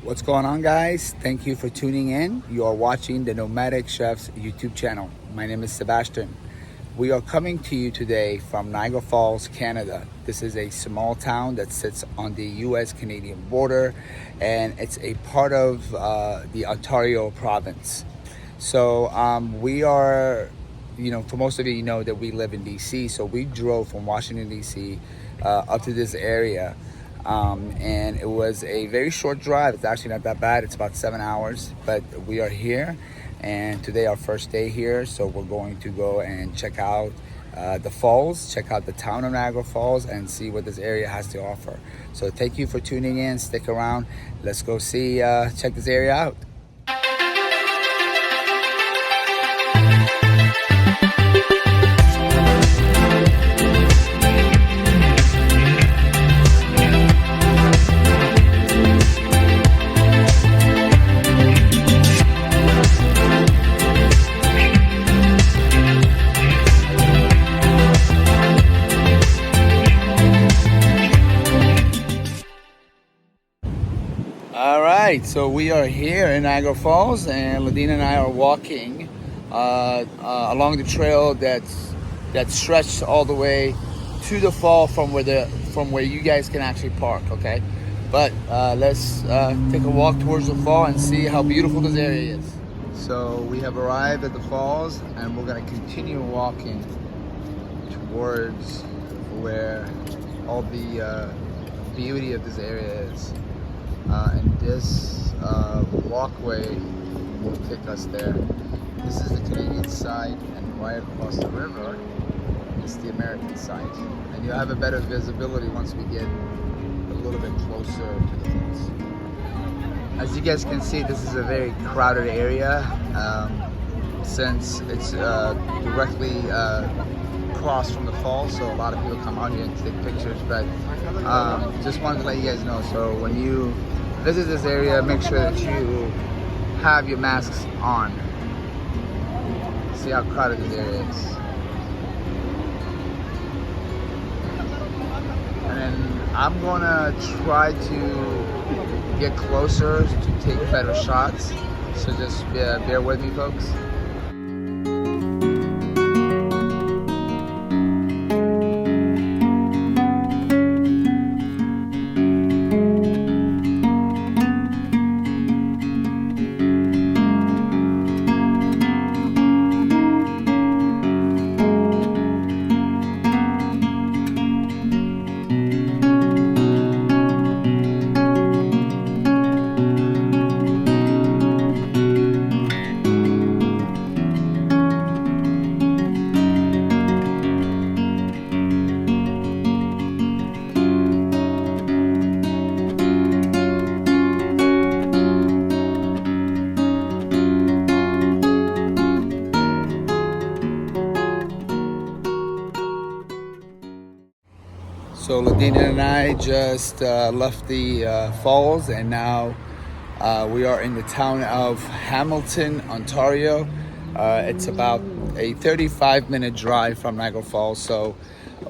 What's going on, guys? Thank you for tuning in. You are watching the Nomadic Chef's YouTube channel. My name is Sebastian. We are coming to you today from Niagara Falls, Canada. This is a small town that sits on the US-Canadian border, and it's a part of the Ontario province. So we are, for most of you, you know that we live in DC. So we drove from Washington, DC up to this area. And it was a very short drive. It's actually not that bad. It's about 7 hours, but we are here, and today our first day here. So we're going to go and check out the falls, check out the town of Niagara Falls, and see what this area has to offer. So thank you for tuning in. Stick around. Let's go check this area out. All right, so we are here in Niagara Falls, and Ladina and I are walking along the trail that stretched all the way to the fall from where you guys can actually park. Okay, but let's take a walk towards the fall and see how beautiful this area is. So we have arrived at the falls, and we're gonna continue walking towards where all the beauty of this area is. And this walkway will take us there. This is the Canadian side, and right across the river is the American side. And you'll have a better visibility once we get a little bit closer to the falls. As you guys can see, this is a very crowded area since it's directly across from the falls, so a lot of people come out here and take pictures. But just wanted to let you guys know, so when you visit this area, make sure that you have your masks on. See how crowded this area is. And then I'm gonna try to get closer to take better shots, so just bear with me, folks. So Ladina and I just left the falls, and now we are in the town of Hamilton, Ontario. It's about a 35-minute drive from Niagara Falls, so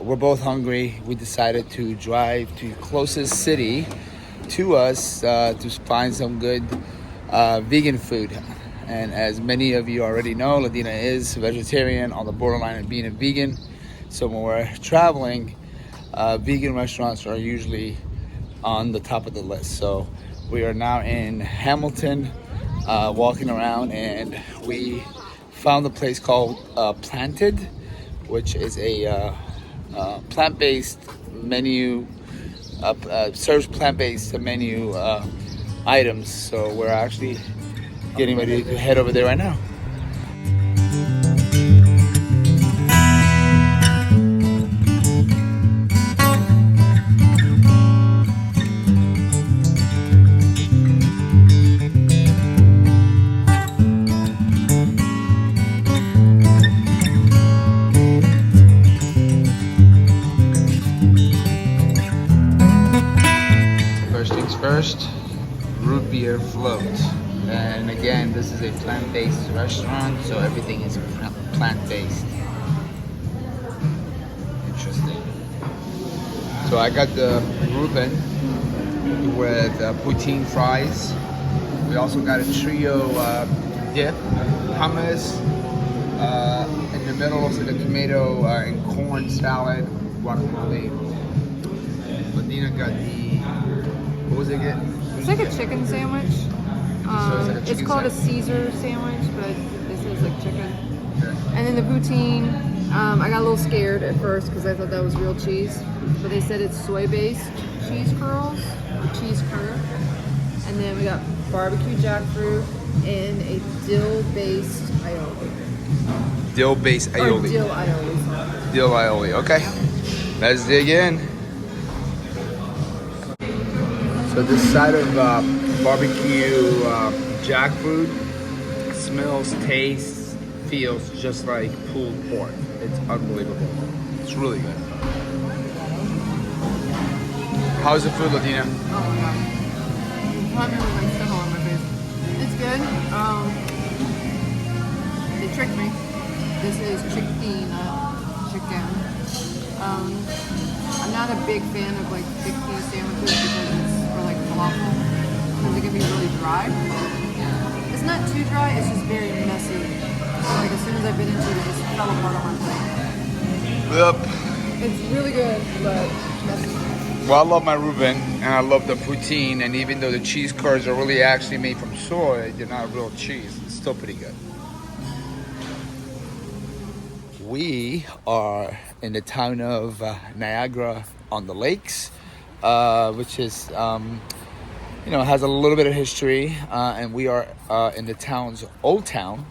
we're both hungry. We decided to drive to the closest city to us to find some good vegan food. And as many of you already know, Ladina is vegetarian, on the borderline of being a vegan. So when we're traveling, vegan restaurants are usually on the top of the list. So we are now in Hamilton, walking around, and we found a place called Planted, which is a plant-based menu, serves plant-based menu items. So we're actually getting ready to head over there right now. First, root beer float. And again, this is a plant-based restaurant, so everything is plant-based. Interesting. So I got the Reuben, with poutine fries. We also got a trio dip, hummus. In the middle, also the tomato and corn salad, guacamole. Ladina got the, what was it again? It's like a chicken sandwich. It's called a Caesar sandwich, but this is like chicken. Okay. And then the poutine, I got a little scared at first because I thought that was real cheese, but they said it's soy-based cheese curls or cheese curd. And then we got barbecue jackfruit and a dill-based aioli. Dill-based aioli. Or dill aioli. Dill aioli. Okay. Let's dig in. So this side of barbecue jackfruit smells, tastes, feels just like pulled pork. It's unbelievable. It's really good. How's the food, Latina? Oh my god. I'm with my stuff all on my face. It's good. They tricked me. This is chicken. I'm not a big fan of like chickpea sandwiches because it's or like falafel because it can be really dry. It's not too dry. It's just very messy. So like as soon as I bit into it, it just fell apart on my plate. Yep. It's really good, but messy. Well, I love my Reuben and I love the poutine, and even though the cheese curds are really actually made from soy, they're not real cheese. It's still pretty good. We are in the town of Niagara on the Lakes, which is, has a little bit of history, and we are in the town's old town,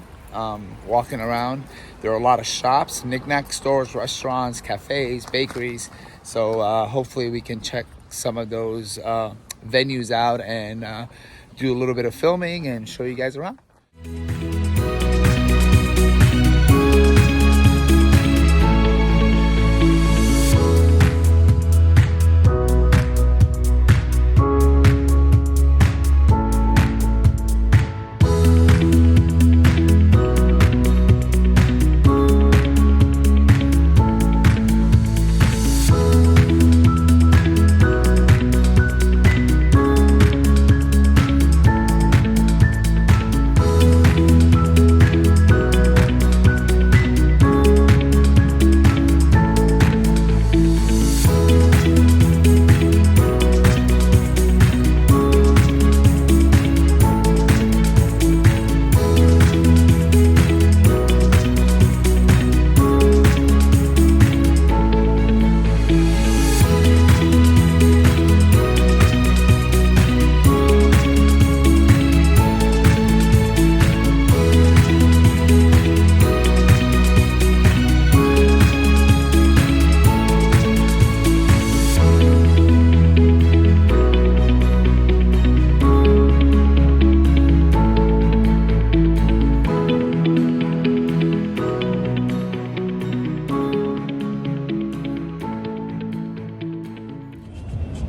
walking around. There are a lot of shops, knick-knack stores, restaurants, cafes, bakeries. So hopefully we can check some of those venues out and do a little bit of filming and show you guys around.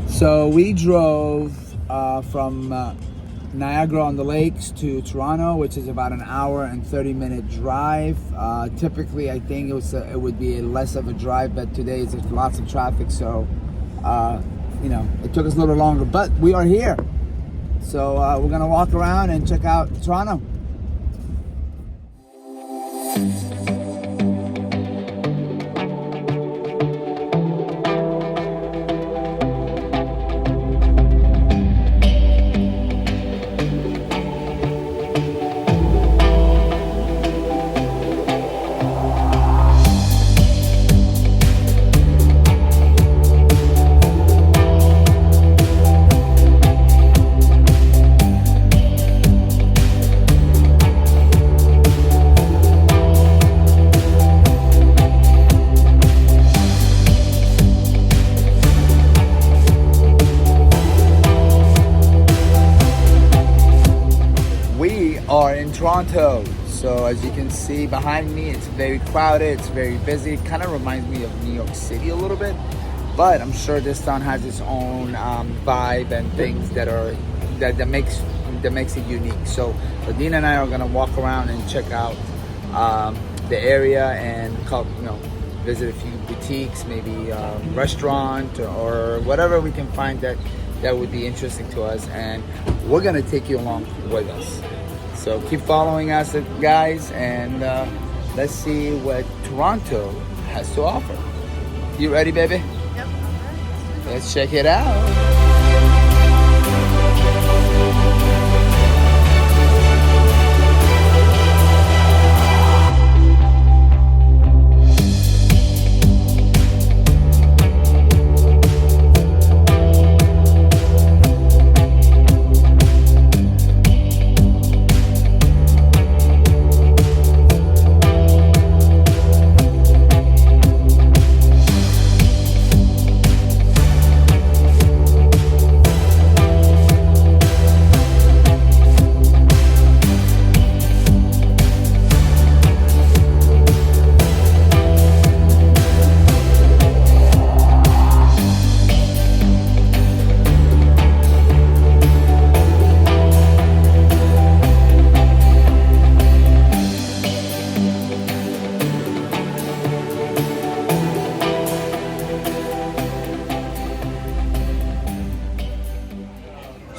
So we drove from Niagara on the Lakes to Toronto, which is about an hour and 30-minute drive. Typically, I think it would be less of a drive, but today there's lots of traffic, so it took us a little longer. But we are here, so we're gonna walk around and check out Toronto. Are in Toronto. So as you can see behind me, it's very crowded, it's very busy. It kind of reminds me of New York City a little bit, but I'm sure this town has its own vibe and things that makes it unique. So Adina and I are gonna walk around and check out the area and visit a few boutiques, maybe a restaurant or whatever we can find that that would be interesting to us, and we're gonna take you along with us. So keep following us, guys, and let's see what Toronto has to offer. You ready, baby? Yep. Let's check it out.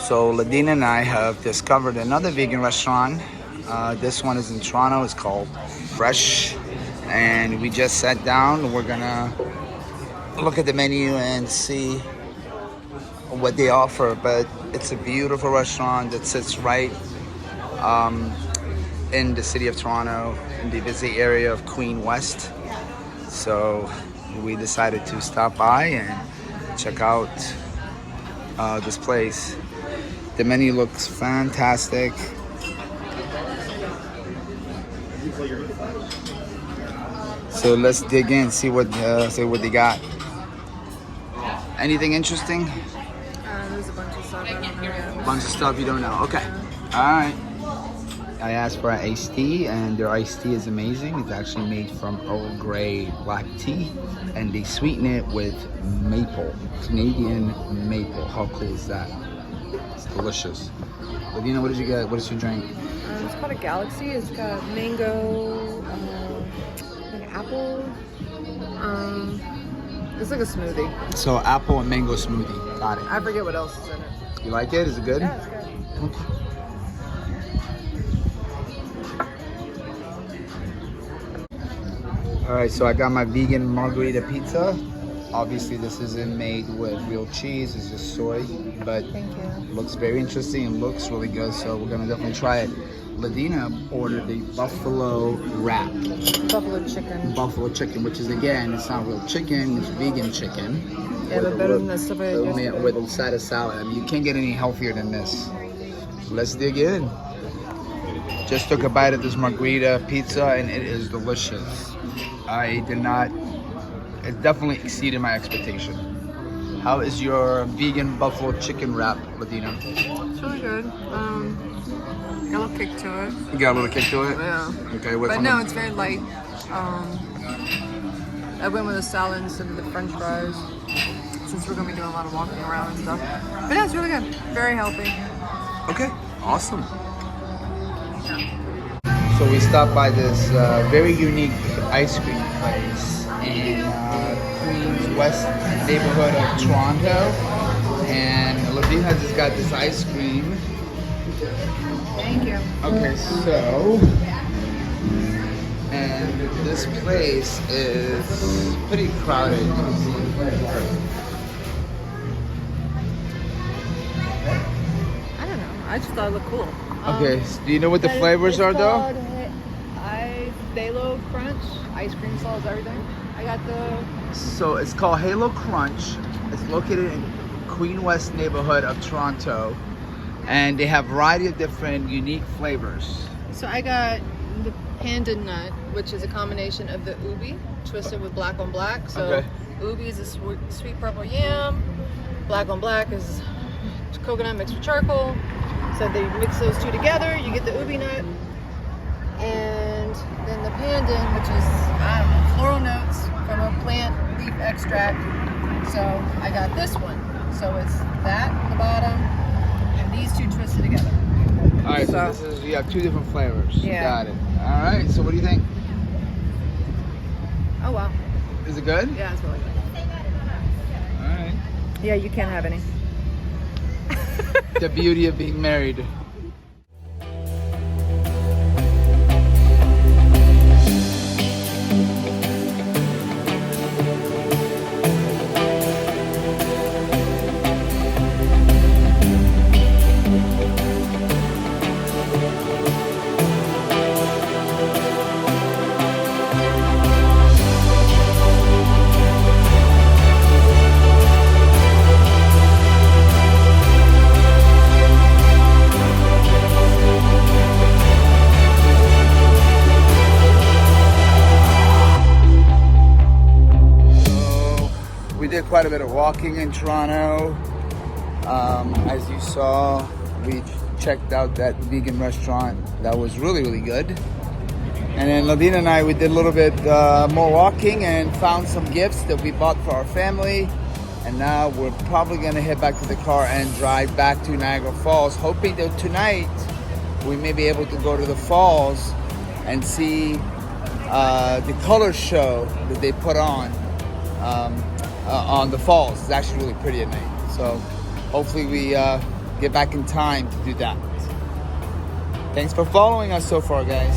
So Ladina and I have discovered another vegan restaurant. This one is in Toronto. It's called Fresh, and we just sat down. We're gonna look at the menu and see what they offer. But it's a beautiful restaurant that sits right in the city of Toronto, in the busy area of Queen West. So we decided to stop by and check out this place. The menu looks fantastic. So let's dig in, see what they got. Anything interesting? There's a bunch of stuff I don't know yet. Bunch of stuff you don't know. Okay. All right. I asked for an iced tea, and their iced tea is amazing. It's actually made from Earl Grey black tea, and they sweeten it with maple, Canadian maple. How cool is that? It's delicious. Ladina, what did you get? What is your drink? It's called a Galaxy. It's got mango, like apple. It's like a smoothie. So apple and mango smoothie. Got it. I forget what else is in it. You like it? Is it good? Yeah, it's good. Okay. All right, so I got my vegan margarita pizza. Obviously, this isn't made with real cheese. It's just soy, but Thank you. looks very interesting and looks really good. So we're gonna definitely try it. Ladina ordered the buffalo wrap, buffalo chicken, which is, again, it's not real chicken. It's vegan chicken. Yeah, but better than the stuff I just made. With a side of salad. I mean, you can't get any healthier than this. So let's dig in. Just took a bite of this margarita pizza, and it is delicious. It definitely exceeded my expectation. How is your vegan buffalo chicken wrap, Ladina? It's really good. Got a little kick to it. You got a little kick to it? Yeah. Okay, But no, it's very light. I went with a salad instead of the french fries, since we're going to be doing a lot of walking around and stuff. But yeah, it's really good. Very healthy. Okay, awesome. So we stopped by this very unique ice cream place in Queens West neighborhood of Toronto, and Ladina just got this ice cream. Thank you. Okay, so, and this place is pretty crowded. I don't know. I just thought it looked cool. Okay, so do you know what the flavors are though? Halo Crunch, ice cream sauce, everything. I got the... So it's called Halo Crunch. It's located in Queen West neighborhood of Toronto, and they have a variety of different unique flavors. So I got the panda nut, which is a combination of the ubi twisted with black on black. So Okay. ubi is a sweet purple yam. Black on black is coconut mixed with charcoal. So they mix those two together, you get the ubi nut. And then the pandan, which is, I don't know, floral notes from a plant leaf extract. So I got this one. So it's that at the bottom and these two twisted together. All right, so this is, you have two different flavors. Yeah. Got it. All right, so what do you think? Oh wow. Is it good? Yeah, it's really good. All right. Yeah, you can't have any. The beauty of being married. We did quite a bit of walking in Toronto. As you saw, we checked out that vegan restaurant. That was really, really good. And then Ladina and I, we did a little bit more walking and found some gifts that we bought for our family. And now we're probably gonna head back to the car and drive back to Niagara Falls, hoping that tonight we may be able to go to the falls and see the color show that they put on the falls. It's actually really pretty at night. So hopefully we get back in time to do that. Thanks for following us so far, guys.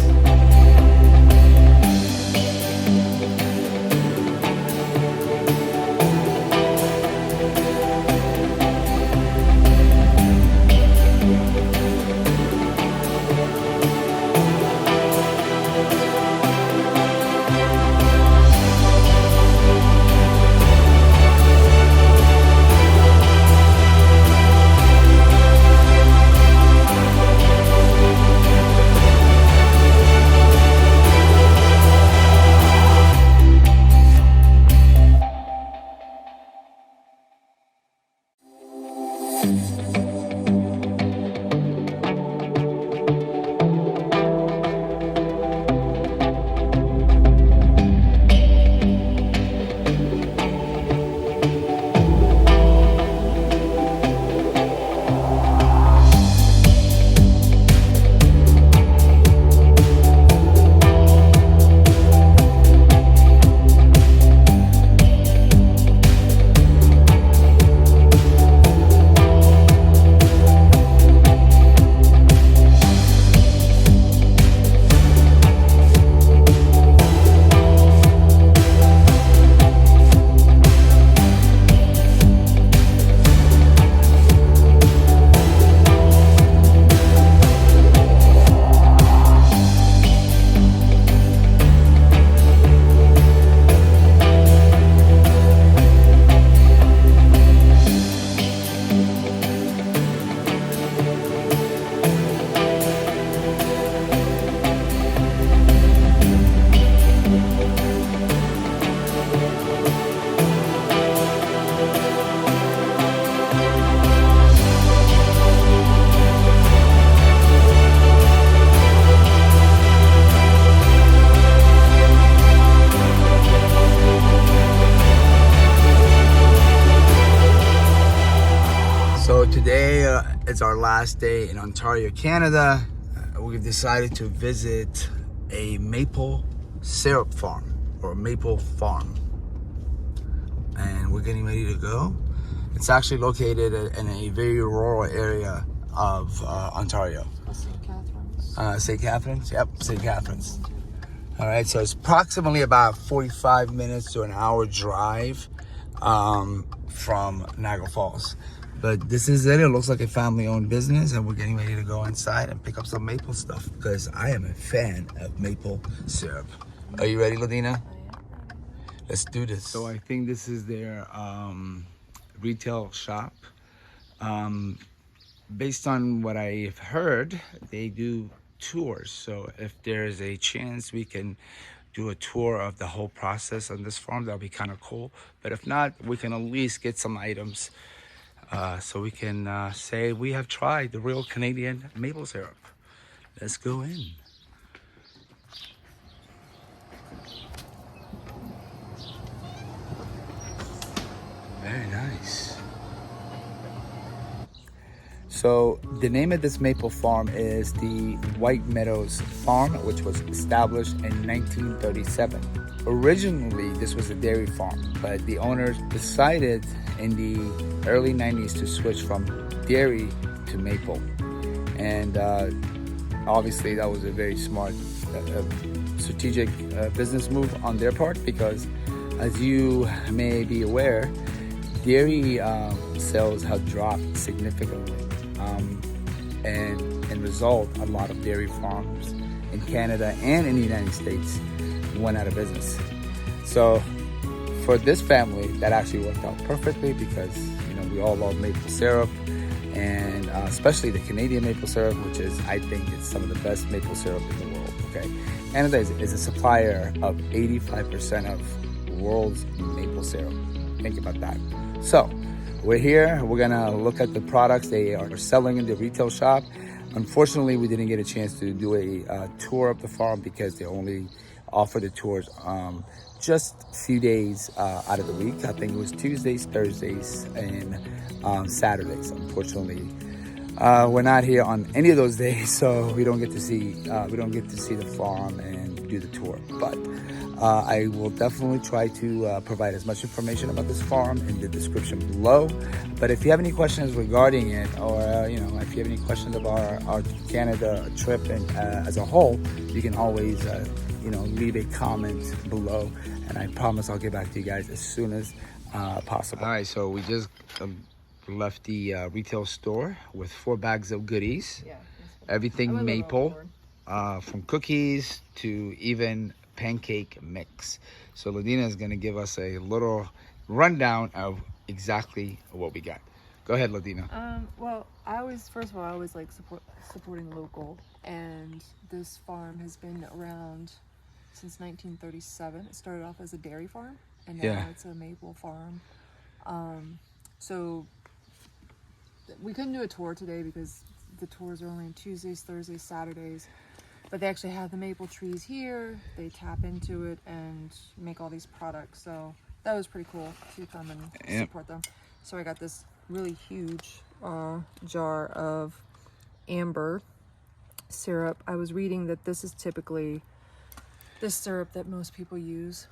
Today it's our last day in Ontario, Canada. We've decided to visit a maple syrup farm or maple farm, and we're getting ready to go. It's actually located in a very rural area of Ontario. St. Catharines. St. Catharines? Yep, St. Catharines. All right, so it's approximately about 45 minutes to an hour drive from Niagara Falls. But this is it. It looks like a family-owned business, and we're getting ready to go inside and pick up some maple stuff because I am a fan of maple syrup. Are you ready, Ladina? Let's do this. So I think this is their retail shop. Based on what I've heard, they do tours. So if there's a chance we can do a tour of the whole process on this farm, that'll be kind of cool. But if not, we can at least get some items so we can say we have tried the real Canadian maple syrup. Let's go in. Very nice. So the name of this maple farm is the White Meadows Farm, which was established in 1937. Originally, this was a dairy farm, but the owners decided in the early 90s to switch from dairy to maple. And obviously that was a very smart, strategic business move on their part, because as you may be aware, dairy sales have dropped significantly. And in result, a lot of dairy farms in Canada and in the United States went out of business. So for this family, that actually worked out perfectly, because we all love maple syrup, and especially the Canadian maple syrup, which is, I think, it's some of the best maple syrup in the world. Okay, Canada is a supplier of 85% of the world's maple syrup. Think about that. So we're here. We're gonna look at the products they are selling in the retail shop. Unfortunately, we didn't get a chance to do a tour of the farm, because they only offer the tours just a few days out of the week. I think it was Tuesdays, Thursdays, and Saturdays. Unfortunately, we're not here on any of those days, so we don't get to see the farm and do the tour. But I will definitely try to provide as much information about this farm in the description below. But if you have any questions regarding it, or if you have any questions about our Canada trip and as a whole, you can always leave a comment below, and I promise I'll get back to you guys as soon as possible. All right, so we just left the retail store with 4 bags of goodies. Yeah, everything maple, from cookies to even pancake mix. So Ladina is going to give us a little rundown of exactly what we got. Go ahead, Ladina. Well, I always like supporting local, and this farm has been around since 1937. It started off as a dairy farm, and now it's a maple farm. So we couldn't do a tour today because the tours are only on Tuesdays, Thursdays, Saturdays. But they actually have the maple trees here. They tap into it and make all these products. So that was pretty cool to come and support them. So I got this really huge jar of amber syrup. I was reading that this is typically the syrup that most people use.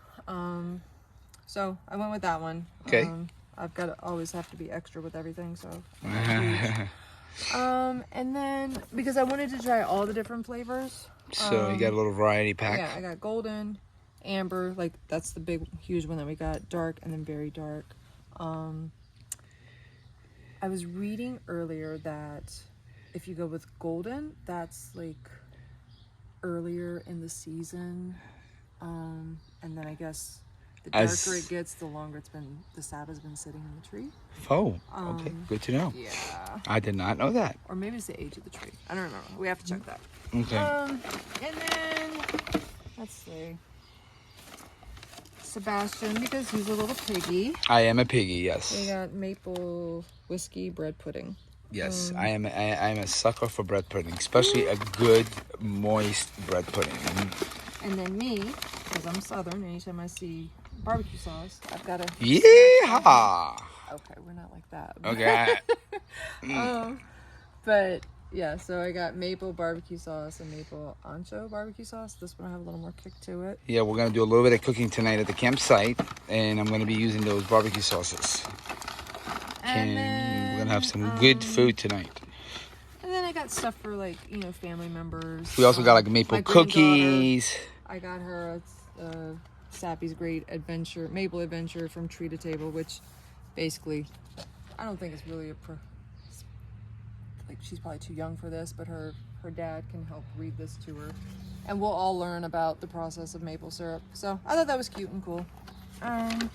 So I went with that one. Okay. I've got to always have to be extra with everything, so and then because I wanted to try all the different flavors. So you got a little variety pack. Yeah, I got golden, amber, like that's the big huge one that we got, dark, and then very dark. I was reading earlier that if you go with golden, that's like earlier in the season, and then I guess the darker it gets, the longer the sap has been sitting in the tree. Oh, okay, good to know. Yeah, I did not know that. or maybe it's the age of the tree. I don't remember. We have to check that. Okay. And then let's see, Sebastian, because he's a little piggy. I am a piggy, yes. We got maple whiskey bread pudding. Yes, I am a sucker for bread pudding, especially a good moist bread pudding. And then me, because I'm Southern, anytime I see barbecue sauce, I've got to... Yeehaw! Okay, we're not like that. Okay. But yeah, so I got maple barbecue sauce and maple ancho barbecue sauce. This one will have a little more kick to it. Yeah, we're going to do a little bit of cooking tonight at the campsite, and I'm going to be using those barbecue sauces. And then, we're going to have some good food tonight. And then I got stuff for family members. We also got like maple cookies. I got her Sappy's Great Adventure, Maple Adventure from Tree to Table, which basically, I don't think it's really she's probably too young for this, but her dad can help read this to her. And we'll all learn about the process of maple syrup. So I thought that was cute and cool. And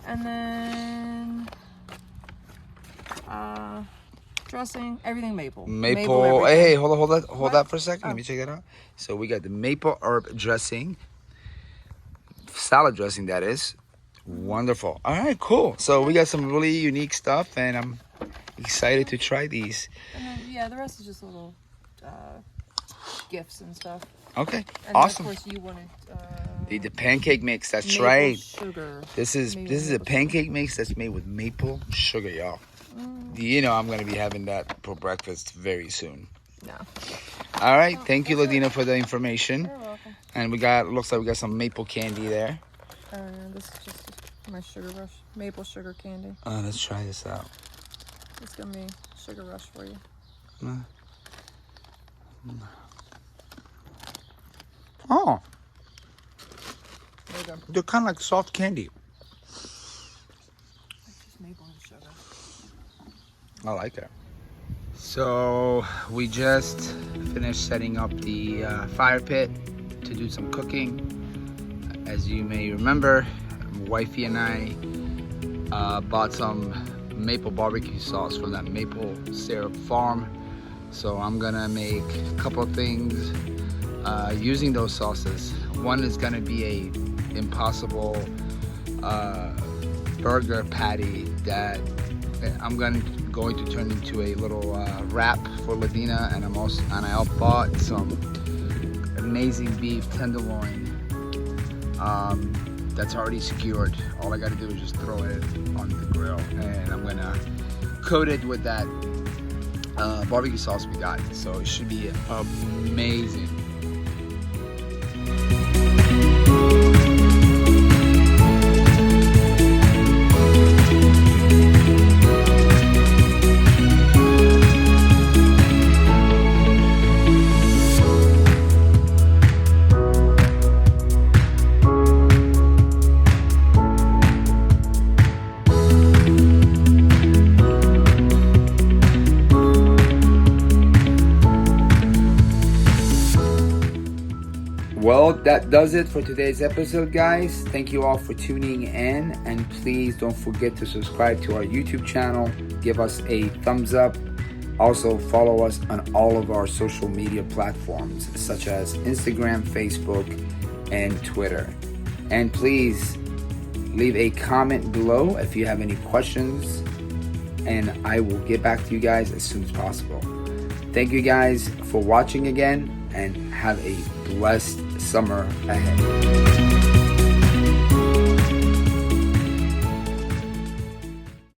then dressing, everything maple. Maple hey, hold that for a second. Let me check that out. So we got the maple herb dressing, salad dressing, that is. Wonderful. All right, cool. So we got some really unique stuff, and I'm excited to try these. And then, the rest is just little gifts and stuff. Okay, and awesome. Of course, you wanted the pancake mix. That's maple right. Sugar. This is a pancake mix that's made with maple sugar, y'all. You know I'm gonna be having that for breakfast very soon. Yeah. All right, thank you, Ladina, for the information. You're welcome. And looks like we got some maple candy there. This is just my sugar rush, maple sugar candy. Let's try this out. It's gonna be sugar rush for you. Oh, There you go. they're kind of like soft candy. It's just maple and sugar. I like it. So we just finished setting up the fire pit to do some cooking. As you may remember, wifey and I bought some maple barbecue sauce from that maple syrup farm. So I'm gonna make a couple of things using those sauces. One is gonna be a impossible burger patty that I'm going to turn into a little wrap for Ladina, and I bought some amazing beef tenderloin that's already secured. All I got to do is just throw it on the grill, and I'm gonna coat it with that barbecue sauce we got. So it should be amazing. Well, that does it for today's episode, guys. Thank you all for tuning in, and please don't forget to subscribe to our YouTube channel. Give us a thumbs up. Also, follow us on all of our social media platforms, such as Instagram, Facebook, and Twitter. And please leave a comment below if you have any questions, and I will get back to you guys as soon as possible. Thank you guys for watching again, and have a blessed summer ahead.